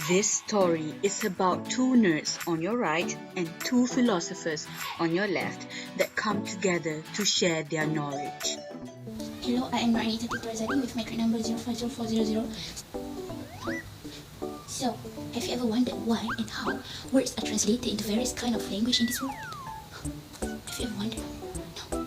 This story is about two nerds on your right and two philosophers on your left that come together to share their knowledge. Hello, I am Nur Aina Izzati Razali with metric number 050400. So, have you ever wondered why and how words are translated into various kinds of language in this world? Have you ever wondered? No.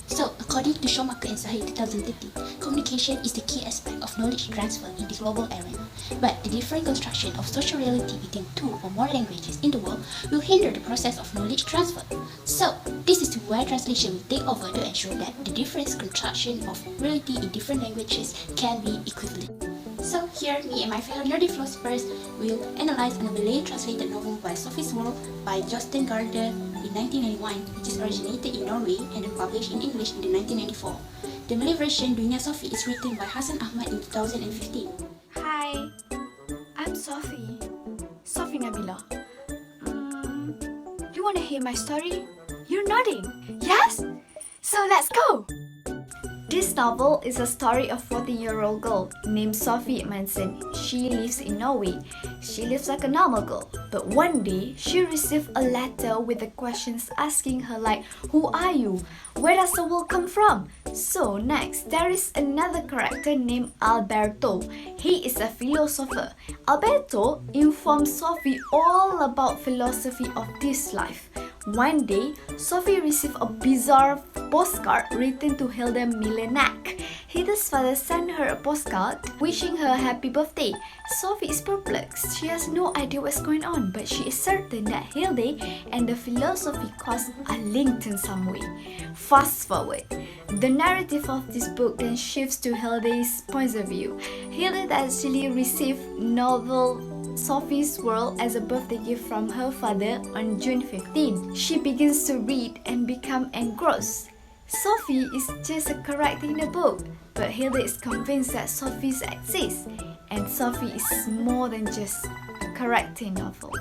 So, according to Schumacher and Sahih 2013, communication is the key aspect of knowledge transfer in the global arena. But the different construction of social reality within two or more languages in the world will hinder the process of knowledge transfer. So, this is where translation will take over to ensure that the different construction of reality in different languages can be equivalent. So here, me and my fellow nerdy philosophers will analyze an ably translated novel by Sophie's World by Jostein Gaarder in 1991, which is originated in Norway and then published in English in 1994. The Malay version, Dunia Sophie, is written by Hassan Ahmad in 2015. Hi, I'm Sophie Nabila. You want to hear my story? You're nodding. Yes? So let's go! This novel is a story of a 14-year-old girl named Sophie Manson. She lives in Norway. She lives like a normal girl. But one day, she received a letter with the questions asking her like, who are you? Where does the world come from? So next, there is another character named Alberto. He is a philosopher. Alberto informs Sophie all about philosophy of this life. One day, Sophie received a bizarre postcard written to Hilda Milenak. Hilda's father sent her a postcard wishing her a happy birthday. Sophie is perplexed. She has no idea what's going on, but she is certain that Hilda and the philosophy course are linked in some way. Fast forward. The narrative of this book then shifts to Hilda's point of view. Hilda actually received novel Sophie's World as a birthday gift from her father on June 15. She begins to read and become engrossed. Sophie is just a character in the book, but Hilda is convinced that Sophie exists, and Sophie is more than just a character in novel.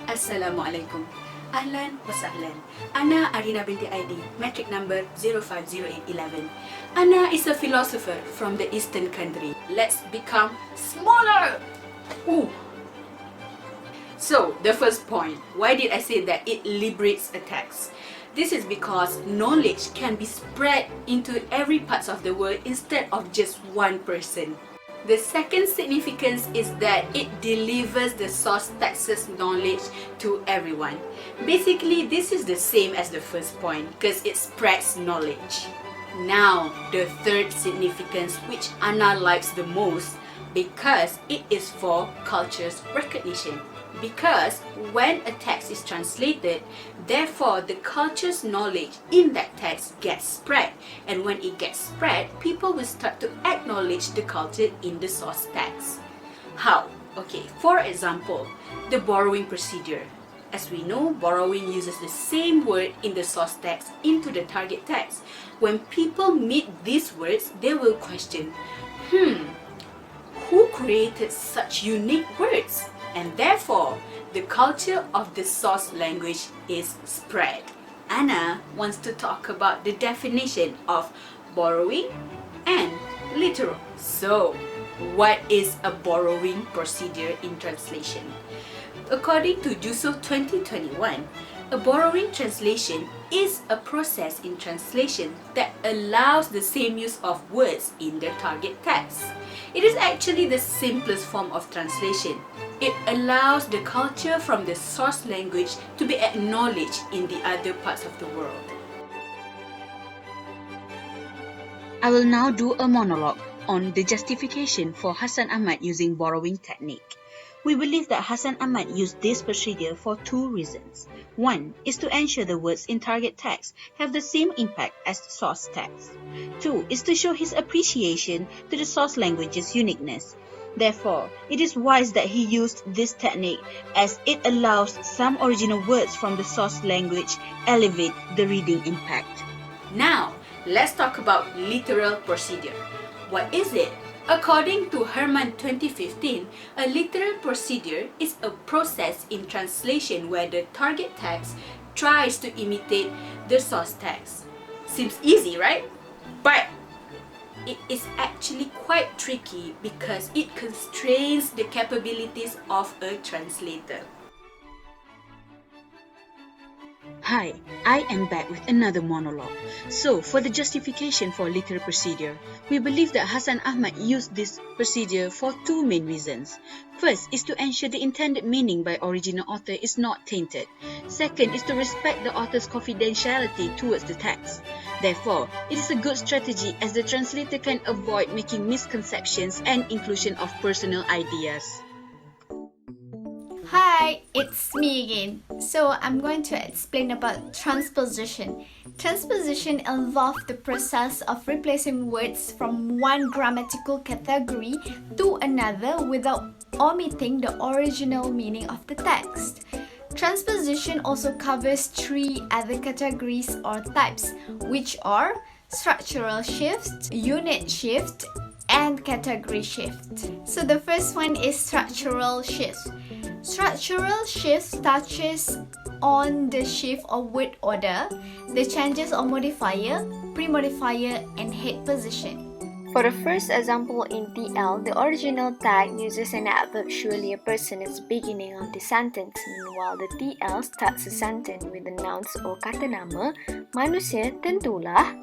Assalamualaikum. Ahlan wa sahlan. Ana Aareena binti Aidi, metric number 050811. Ana is a philosopher from the eastern country. Let's become smaller. Ooh. So, the first point, why did I say that it liberates a text? This is because knowledge can be spread into every part of the world instead of just one person. The second significance is that it delivers the source text's knowledge to everyone. Basically, this is the same as the first point because it spreads knowledge. Now, the third significance, which Ana likes the most, because it is for culture's recognition. Because when a text is translated, therefore the culture's knowledge in that text gets spread. And when it gets spread, people will start to acknowledge the culture in the source text. How? Okay, for example, the borrowing procedure. As we know, borrowing uses the same word in the source text into the target text. When people meet these words, they will question, who created such unique words? And therefore, the culture of the source language is spread. Ana wants to talk about the definition of borrowing and literal. So, what is a borrowing procedure in translation? According to JUSOH 2021, a borrowing translation is a process in translation that allows the same use of words in the target text. It is actually the simplest form of translation. It allows the culture from the source language to be acknowledged in the other parts of the world. I will now do a monologue on the justification for Hassan Ahmad using borrowing technique. We believe that Hassan Ahmad used this procedure for two reasons. One is to ensure the words in target text have the same impact as the source text. Two is to show his appreciation to the source language's uniqueness. Therefore, it is wise that he used this technique as it allows some original words from the source language elevate the reading impact. Now, let's talk about literal procedure. What is it? According to Herman 2015, a literal procedure is a process in translation where the target text tries to imitate the source text. Seems easy, right? But it is actually quite tricky because it constrains the capabilities of a translator. Hi, I am back with another monologue. So, for the justification for literal procedure, we believe that Hassan Ahmad used this procedure for two main reasons. First is to ensure the intended meaning by original author is not tainted. Second is to respect the author's confidentiality towards the text. Therefore, it is a good strategy as the translator can avoid making misconceptions and inclusion of personal ideas. Hi, it's me again. So I'm going to explain about transposition. Transposition involves the process of replacing words from one grammatical category to another without omitting the original meaning of the text. Transposition also covers three other categories or types, which are structural shift, unit shift, and category shift. So the first one is structural shift. Structural shift touches on the shift of word order, the changes of modifier, pre-modifier, and head position. For the first example in TL, the original tag uses an adverb surely a person as beginning of the sentence. Meanwhile, the TL starts the sentence with the nouns or kata nama, manusia tentulah.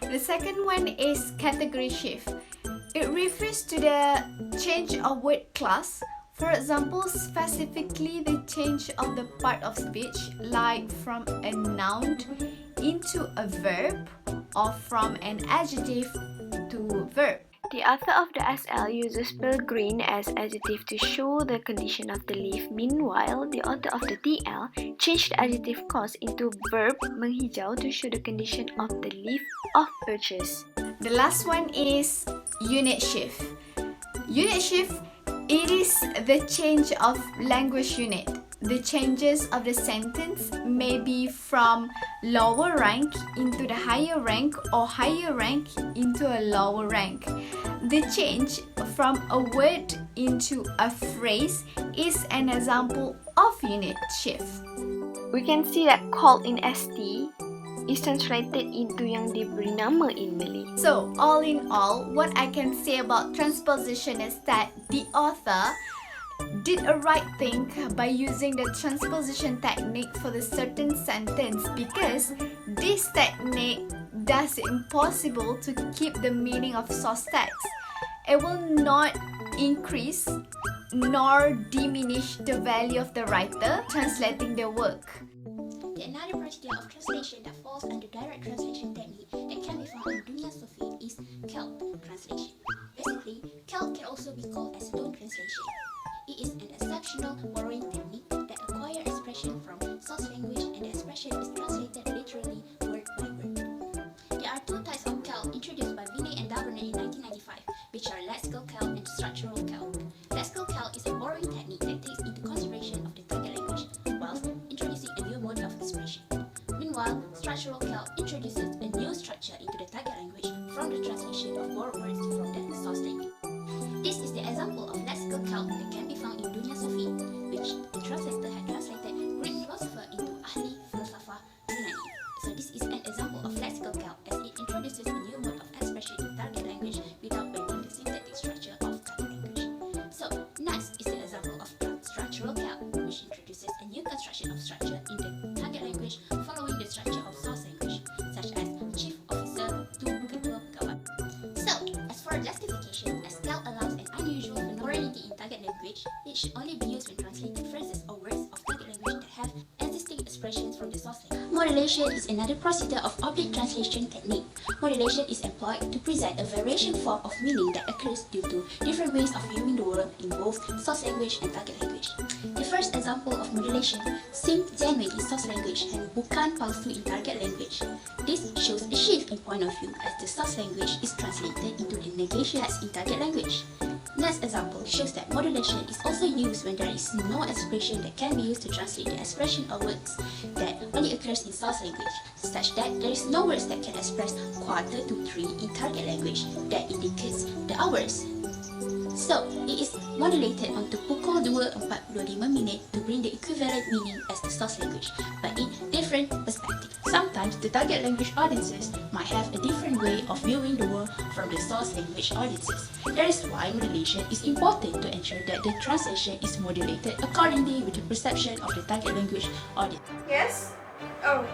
The second one is category shift. It refers to the change of word class. For example, specifically the change of the part of speech, like from a noun into a verb or from an adjective to verb. The author of the SL uses pale green as adjective to show the condition of the leaf. Meanwhile, the author of the TL changed the adjective cause into verb menghijau to show the condition of the leaf of purchase. The last one is unit shift. Unit shift, it is the change of language unit. The changes of the sentence may be from lower rank into the higher rank or higher rank into a lower rank. The change from a word into a phrase is an example of unit shift. We can see that called in ST is translated into yang diberi nama in Malay. So, all in all, what I can say about transposition is that the author did a right thing by using the transposition technique for the certain sentence, because this technique does it impossible to keep the meaning of source text. It will not increase nor diminish the value of the writer translating the work. Another procedure of translation that falls under direct translation technique that can be found in Dunia Sophie is KELP translation. Basically, KELP can also be called as loan translation. It is an exceptional borrowing technique that acquires expression from source language and the expression is translated literally word by word. There are two types of KELP introduced by BINTI and Gaarder in 1995, which are lexical KELP and structural KELP. Lexical KELP is a borrowing technique that takes into consideration of the target language whilst introducing a new mode of expression. Meanwhile, structural KELP introduces a new structure into the target language from the translation of borrowed words from the source language. This is the example of lexical KELP that can be found in Dunia Sophie, which the translator had translated Greek philosopher into ahli filsafah Yunani. So this is an example of lexical KELP as it introduces a new mode of expression in target language without bending the syntactic structure of target language. So next is the example of structural KELP, which introduces a new construction of structure in the target language following the structure of source language, such as chief officer to ketua pegawai. So, as for justification, as KELP allows an unusual phenomenality in target language, it should only be used when translating phrases or words of target language that have existing expressions from the source language. Modulation is another procedure of oblique translation technique. Modulation is employed to present a variation form of meaning that occurs due to different ways of viewing the world in both source language and target language. The first example of modulation seems genuine in source language and bukan palsu in target language. This shows a shift in point of view as the source language is translated into the negation as in target language. Next example shows that modulation is also used when there is no expression that can be used to translate the expression of words that only occurs in source language, such that there is no words that can express quarter to 3 in target language that indicates the hours. So, it is modulated onto pukul 2.45 to bring the equivalent meaning as the source language, but in different perspectives. Sometimes the target language audiences might have a different way of viewing the world from the source language audiences. That is why modulation is important to ensure that the translation is modulated accordingly with the perception of the target language audience. Yes? Oh.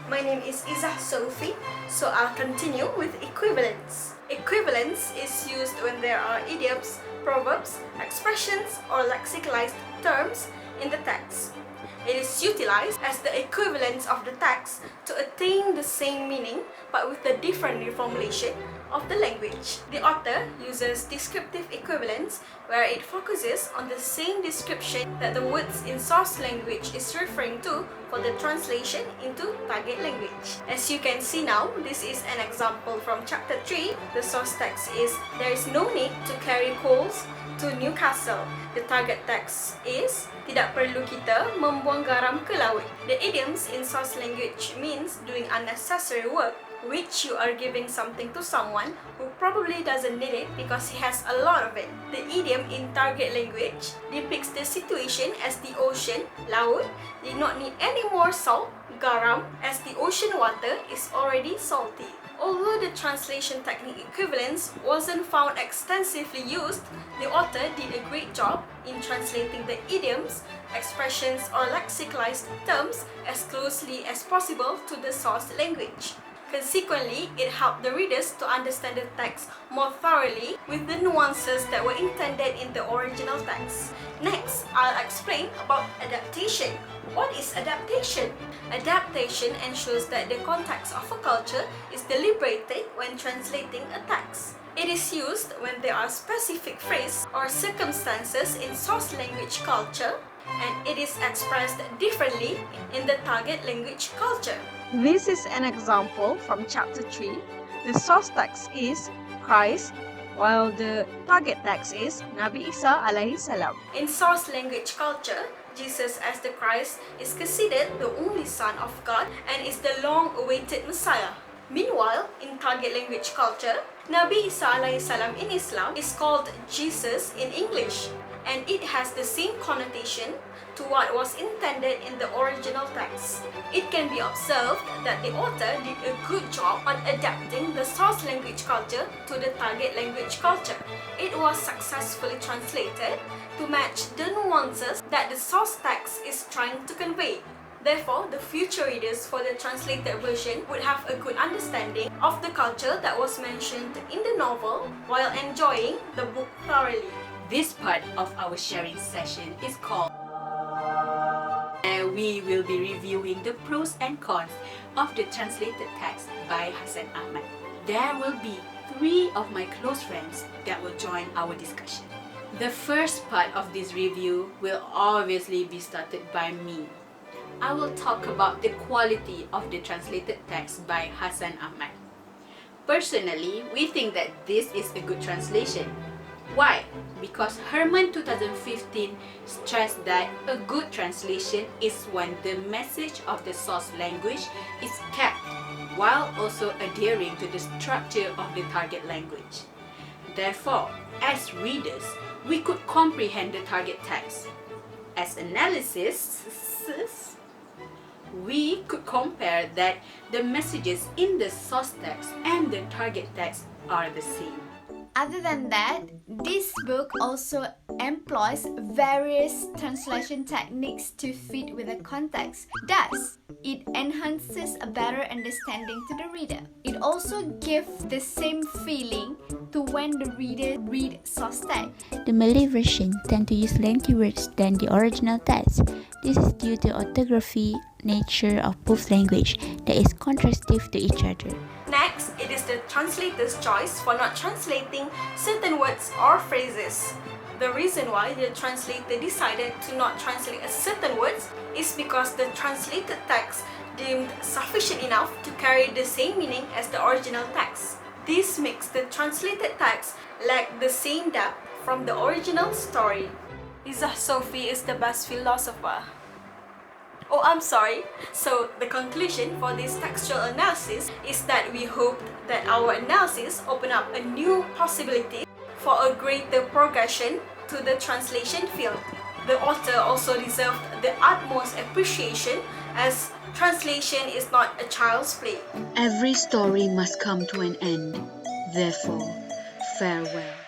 My name is Izzah Sophie, so I'll continue with equivalence. Equivalence is used when there are idioms, proverbs, expressions, or lexicalized terms in the text. It is utilized as the equivalence of the text to attain the same meaning but with a different reformulation of the language. The author uses descriptive equivalence where it focuses on the same description that the words in source language is referring to for the translation into target language. As you can see now, this is an example from chapter 3. The source text is, "There is no need to carry coals to Newcastle." The target text is, "Tidak perlu kita membuang garam ke laut." The idioms in source language means doing unnecessary work, which you are giving something to someone who probably doesn't need it because he has a lot of it. The idiom in target language depicts the situation as the ocean, laut, did not need any more salt, garam, as the ocean water is already salty. Although the translation technique equivalence wasn't found extensively used, the author did a great job in translating the idioms, expressions, or lexicalized terms as closely as possible to the source language. Consequently, it helped the readers to understand the text more thoroughly with the nuances that were intended in the original text. Next, I'll explain about adaptation. What is adaptation? Adaptation ensures that the context of a culture is deliberated when translating a text. It is used when there are specific phrases or circumstances in source language culture, and it is expressed differently in the target language culture. This is an example from chapter 3. The source text is Christ, while the target text is Nabi Isa alaihi salam. In source language culture, Jesus as the Christ is considered the only Son of God and is the long-awaited Messiah. Meanwhile, in target language culture, Nabi Isa alaihi salam in Islam is called Jesus in English, and it has the same connotation to what was intended in the original text. It can be observed that the author did a good job on adapting the source language culture to the target language culture. It was successfully translated to match the nuances that the source text is trying to convey. Therefore, the future readers for the translated version would have a good understanding of the culture that was mentioned in the novel while enjoying the book thoroughly. This part of our sharing session is called we will be reviewing the pros and cons of the translated text by Hassan Ahmad. There will be 3 of my close friends that will join our discussion. The first part of this review will obviously be started by me. I will talk about the quality of the translated text by Hassan Ahmad. Personally, we think that this is a good translation. Why? Because Herman 2015 stressed that a good translation is when the message of the source language is kept while also adhering to the structure of the target language. Therefore, as readers, we could comprehend the target text. As analysis, we could compare that the messages in the source text and the target text are the same. Other than that, this book also employs various translation techniques to fit with the context. Thus, it enhances a better understanding to the reader. It also gives the same feeling to when the reader reads source text. The Malay version tend to use lengthy words than the original text. This is due to orthography nature of both language that is contrastive to each other. Next, it is the translator's choice for not translating certain words or phrases. The reason why the translator decided to not translate a certain words is because the translated text deemed sufficient enough to carry the same meaning as the original text. This makes the translated text lack the same depth from the original story. Izzah Sophie is the best philosopher. Oh, I'm sorry. So the conclusion for this textual analysis is that we hope that our analysis open up a new possibility for a greater progression to the translation field. The author also deserved the utmost appreciation as translation is not a child's play. Every story must come to an end. Therefore, farewell.